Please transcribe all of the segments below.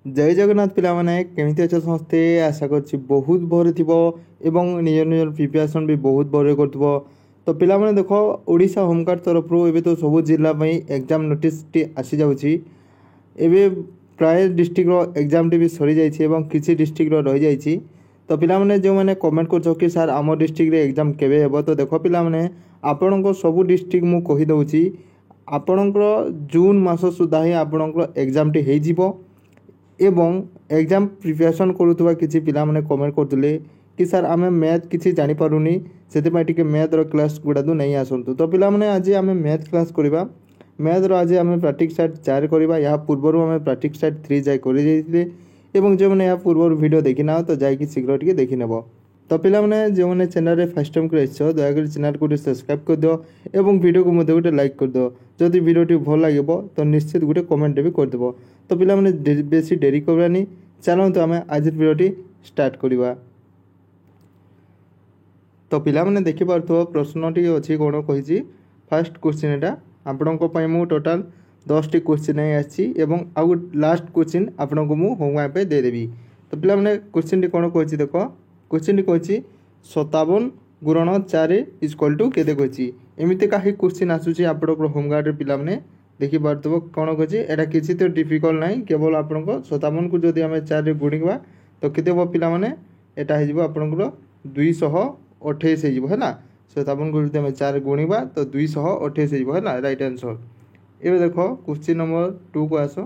जय जगन्नाथ पिलामाने केमिति अछ समस्ते आशा करछि बहुत भरे थिबो एवं निज निज प्रिपरेशन भी बहुत भरे करथिबो। तो पिलामाने देखो ओडिशा होमगार्ड तरफ रु एबे तो सब जिला पई एग्जाम नोटिस टी आसी जाउछि। एबे प्राय डिस्ट्रिक्ट रो एग्जाम टी भी सरी जाइछि एवं किछि डिस्ट्रिक्ट रो रहि जाइछि। तो पिलामाने जो माने कमेंट करछो कि सर आमो डिस्ट्रिक्ट रे एग्जाम केबे हेबो, तो देखो पिलामाने आपणको सब डिस्ट्रिक्ट मु कहि दउछि। आपणको जून मास सुधा ही आपणको एग्जाम टी हेइ जिवो। एवं एग्जाम प्रिपरेशन करुवा किसी पिला माने कमेंट करते कि सर आम मैथ किसी जापारूनी से मैथ्र क्लास गुड़ा नहीं आसतु। तो पिला माने आज आम मैथ क्लास करवा। मैथ्र आज आम प्रैक्टिस सेट 4 करवा। या पूर्व आम प्रैक्टिस सेट 3 जाए कर जो मैंने पूर्व वीडियो देखी ना तो जाकि शीघ्र टे देखी नेब। तो पिला माने जो मैंने चैनल फर्स्ट टाइम कर दयाकोरी चैनल को सब्सक्राइब कर दियो एवं वीडियो को मत गोटे लाइक कर दियो। जदि वीडियो भल लगे तो निश्चित गोटे कमेंट भी करदेव। तो पिला माने बेसी डेरी करवानी चलते आम आज वीडियो स्टार्ट करवा। तो पिला माने देखि पारथो प्रश्न टी अछि कोन कहिछि। फर्स्ट क्वेश्चन एटा आपनको पई मु टोटल 10 टी क्वेश्चन आछि एवं आउ लास्ट क्वेश्चन आपनको मु होमवर्क पे दे देबी। तो पिला माने क्वेश्चन टी कोन कहिछि देखो। क्वेश्चन टी कहिछि 57 गुणन 4 इक्वल टू केते कहिछि। एमिते काही क्वेश्चन आसुछि आपनको होमवर्क रे पिला माने देखि पारथो कोन कहिछि। एटा किछि तो डिफिकल्ट नाही, केवल आपनको 57 को जदि हमें 4 रे गुणिबा तो केते हो पिला माने एटा हे जिवो आपनको 228 हे जिवो हैला। 57 को जदि हमें 4 गुणिबा तो 228 हे जिवो हैला, राइट आंसर। एबे देखो क्वेश्चन नंबर 2 को आसो।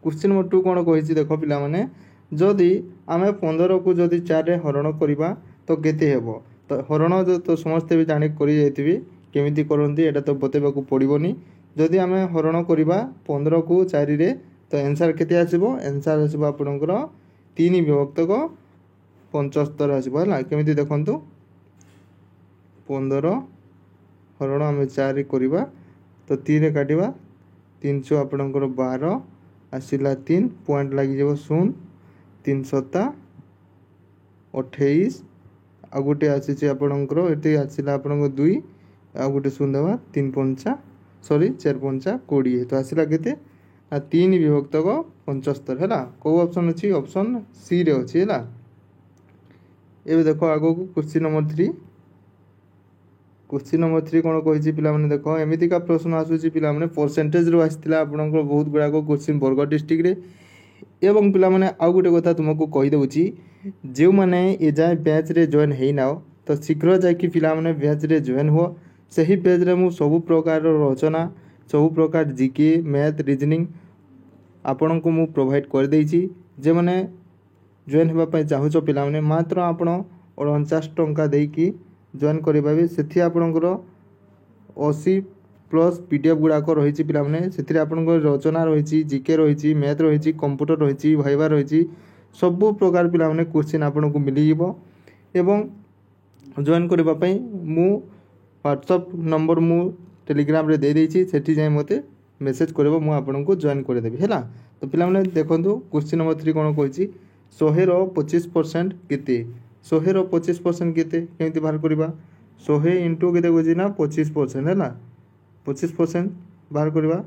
क्वेश्चन नंबर 2 कोन कहिछि देखो पिला माने जदि आमे 15 को जदि 4 रे हरण करिबा तो केते हेबो। तो हरण जो तो समस्त भी जानि करि जाइतिबी केमिति करंती एटा तो बतेबा को पड़िबोनी। जदि आमे हरण करिबा 15 को 4 रे तो आंसर केते आसीबो। आंसर आसीबो आपनकर 3 विभक्त को 75 आसीबो हैला। केमिति देखंतु 15 हरण आमे 4 रे करिबा तो 3 रे काटिबा 300 आपनकर 12 आसीला 3 पॉइंट लागि जेबो 0 3 7 28 आ गोटे आसीछि आपनकर एते आसीला आपनकर 2 आ गोटे 0 देबा 3 5 सॉरी 4 5 20 तो आसीला केते 3 विभक्त को 75 हैला। को ऑप्शन अछि ऑप्शन सी रे अछि हैला। एबे देखो आगो को क्वेश्चन नंबर 3। क्वेश्चन नंबर 3 कोन कहिछि पिला माने देखो एमिति का प्रश्न आसुछि पिला माने परसेंटेज रो आसीला आपनकर बहुत गुडा को क्वेश्चन बरगढ़ डिस्ट्रिक्ट रे। एवं पिला माने आ गोटे कथा तुमको कहि दउछि जे माने ए जाय बैच रे जॉइन हेइ नाओ तो शीघ्र जाकि पिला माने बैच रे जॉइन हो। सही पेज रे मु सब प्रकार रचना सब प्रकार जीके मैथ रीजनिंग आपण को मु प्रोवाइड कर देछि। जे माने जॉइन हेबा पय चाहूछ पिला माने मात्र आपण 49 टंका देई कि जॉइन करबाबे। सेथि आपणकर 80 प्लस पीडीएफ गुडा को रहिछि पिला माने। सेथि आपणकर रचना रहिछि जीके रहिछि मैथ रहिछि कंप्यूटर रहिछि भाइबा रहिछि सब प्रकार पिला माने क्वेश्चन आपण को मिली जिवो। एवं जॉइन करबा पय मु व्हाट्सएप नंबर मु टेलीग्राम रे दे देछि। सेठी जाय मते मेसेज करबो मु आपन को जॉइन कर देबी हैला। तो पिला माने देखंतु क्वेश्चन नंबर 3 कोन कहिछि 100 रो 25% केते। 100 रो 25% केते केमिति बाहर करबा। 100 इनटू केते कहिछि ना 25% हैला। 25% बाहर करबा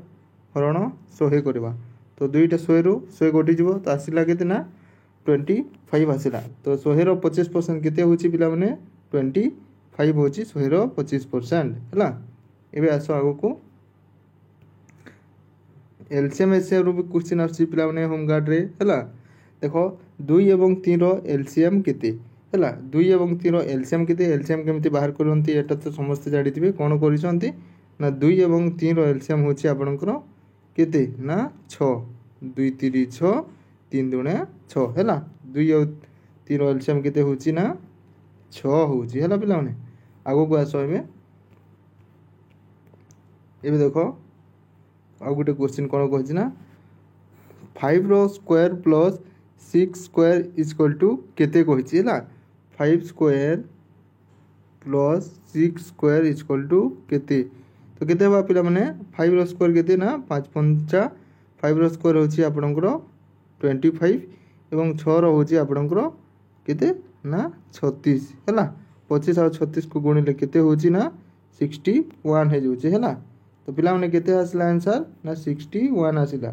हरण 100 करबा तो दुईटा 100 रो 100 कटि जिवो तो आसिला केते ना 25 आसिला। तो 100 रो 25% केते होछि पिला माने 25 होछि 100 रो 25% हैला। एबे आसो आगो को एलसीएम एससीएम रो क्वेश्चन आछि पिला माने होमगार्ड रे हैला। देखो 2 एवं 3 रो एलसीएम केते हैला। 2 एवं 3 रो एलसीएम केते एलसीएम केमिति बाहर करंती एटा तो समस्त जानिथिबे कोन करिसंती ना 2 एवं 3 रो एलसीएम होछि आपनकर केते ना 6 2 3 6 3 दुणे 6 हैला। 2 और 3 रो एलसीएम केते होछि ना 6 होछि हैला पिला माने। आगो को आसो एबे देखो आ गोटे क्वेश्चन कोन कहिछि ना 5 रो square plus 6 square equal to केते कहिछि हैला। 5 square plus 6 square equal to केते तो केते बा पिला माने 5 रो स्क्वायर केते ना 5 5 5 रो स्क्वायर होछि आपनकर 25 एवं 6 रो होछि आपनकर केते ना 36 हैला। 25 और 36 को गुणिले केते होछि ना 61 हे जोछि हैला। तो पिला माने केते आसला आंसर ना 61 आसिला।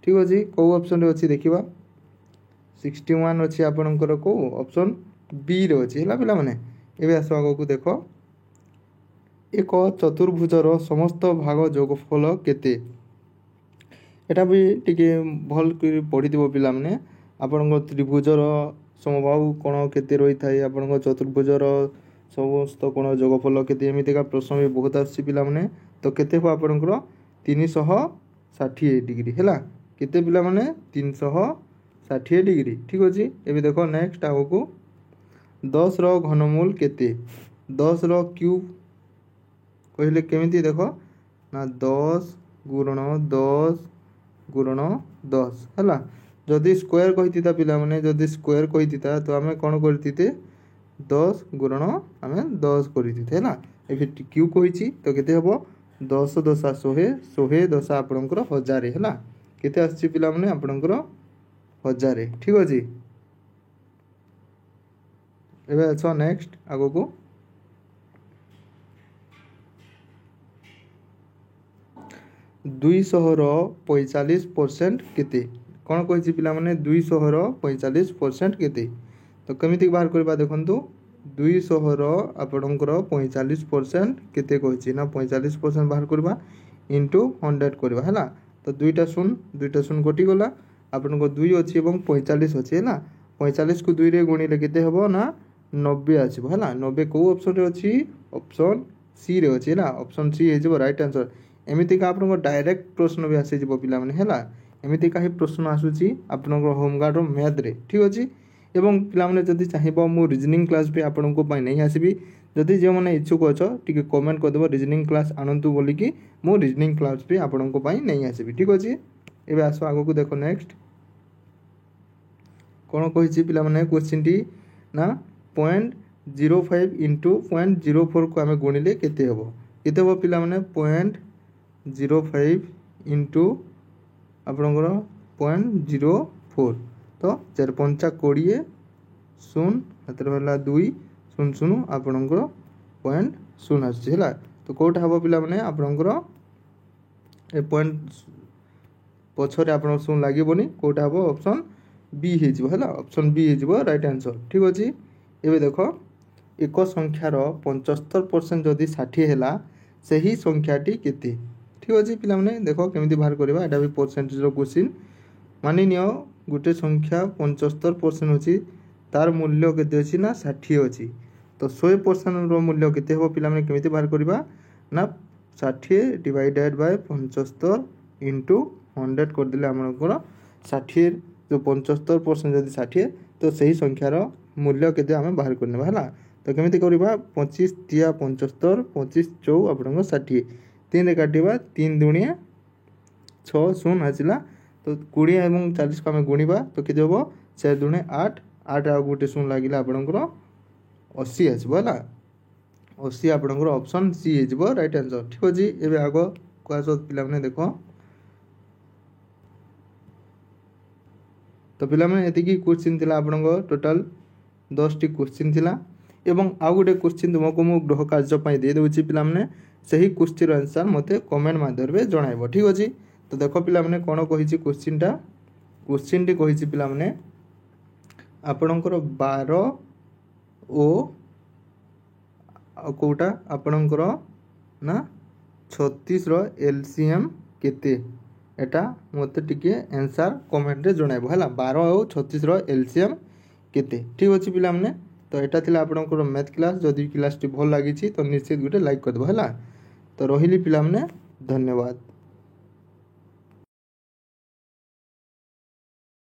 ठीक अच्छे कौ ऑप्शन रे अच्छी देखा 61 अच्छी आपणकर कौ ऑप्शन बी रे अच्छी है पिला माने एबे आसो आगो को देखो एक चतुर्भुजर समस्त भाग जोगफल केते एटा भी टिके भल पढ़ी पिला माने आपणकर त्रिभुजर समबाहु कोण केते रही थाए आपणकर चतुर्भुजर समस्त कोण जोगफल केते एमितिका प्रश्न भी बहुत आसी पिला माने तो केते हो आपणकर 360 डिग्री है केते पिला माने 360 डिग्री ठीक अच्छे एबे देखो नेक्स्ट आगो को 10 रो घनमूल केते 10 रो क्यूब कहले केमिति देखो ना 10 गुणन 10 गुणन 10 है जदि स्क्वायर कही पिला माने जदि स्क्वायर कही तो आम कौन करते 10 गुणन आम 10 करते है क्यू कही तो केते हम 10 दशा 100 100 दशा आपणकर 1000 है केते आसी पिला माने आपणकर 1000 ठीक अच्छे एबे अच्छा नेक्स्ट आगो को 245% केते कौन कही पिला माने 245% केते तो केमिति बाहर करबा देखंतु 200 आपणकर 45% केते कही ना 45% बाहर करबा इंटू 100 करबा है तो दुईटा शून कटि गला आपन को 2 अच्छी और 45 अच्छी है 45 को 2 रे गुणिले केते हबो ना 90 आसीबो है 90 को ऑप्शन रे अच्छी ऑप्शन सी रे अच्छी है ऑप्शन सी हे जबो राइट आंसर एमिति का आपन को डायरेक्ट प्रश्न भी आसी जबो पिला माने है एमिति का ही प्रश्न आसुची आपन को होमगार्ड रो मैथ रे ठीक अछि एवं पिला माने जदि चाहिबो मु रीजनिंग क्लास भी आपन को पई नहीं आसीबी जदि जे माने इच्छुक अछो टिके कमेंट कर देबो रीजनिंग क्लास आनंतु बोली कि मु रीजनिंग क्लास भी आपन को पई नहीं आसीबी ठीक अछि एबे आसो आगो को देखो नेक्स्ट कौन कही पिला माने क्वेश्चन टी ना 0.05 इंटू 0.04 को आम गुणिले केते हबो पिला माने 0.05 इंटू आपणकर 0.04 तो 4 20 शून हाथ है 2 शून शून आपणकर 0.0 आसुची है तो कौटा हम पिला माने आपणकर ए पॉइंट पछरे आपण शून लागबोनी कौटा हम ऑप्शन बी है ऑप्शन बी है राइट आंसर ठीक अच्छे एबे देखो एक संख्यार 75% जदि 60 है से ही संख्याटी केते ठीक अच्छे पिला माने देखो केमिति बाहर करबा एटा भी परसेंटेज रो क्वेश्चन मानि नियो गुटे संख्या 75% अछि तार मूल्य केते अछि ना 60 अछि तो 100% रो मूल्य केते हो पिला माने केमिति बाहर करबा ना 60 डिवाइडेड बाय 75 इंटू 100 कर दिले हमर 60 जो 75% जदि 60 तो सही संख्यार मूल्य केते आमे बाहर करनेबा हला तो केमिति करबा 25 तिया 75 25 चौ आपन 60 3 रे काटिबा 3 दुनिया 6 शून आसिला तो 20 एवं 40 को आमे गुणिबा तो केते होबो 4 दुने 8 8 आ गुटे शून लागिला आपनकर 80 आसीबो हला 80 आपनकर ऑप्शन सी हेजबो राइट आंसर ठीक अछि एबे आगो क्लास पिला माने देखो तो पिला माने एतिकी क्वेश्चन थिला आपनकर टोटल 10 टी क्वेश्चन थिला एवं आउ गोटे क्वेश्चन तुमको मु गृह कार्य पई दे देउची पिला माने सही क्वेश्चन आंसर मते कमेंट माध्यम रे जणाइबो ठीक अछि तो देखो पिला माने कोन कहिची क्वेश्चन टी कहिची पिला माने आपनकर 12 ओ कोटा आपनकर ना 36 रो एलसीएम केते एटा मते टिके आंसर कमेंट रे जणाइबो हला 12 और 36 रो एलसीएम केते ठीक अछि पिला माने तो एटा थिला आपनकर मैथ क्लास जदि क्लास टी भल लागिछि तो निश्चित गुटे लाइक कर दबो हला तो रहिली पिला माने धन्यवाद।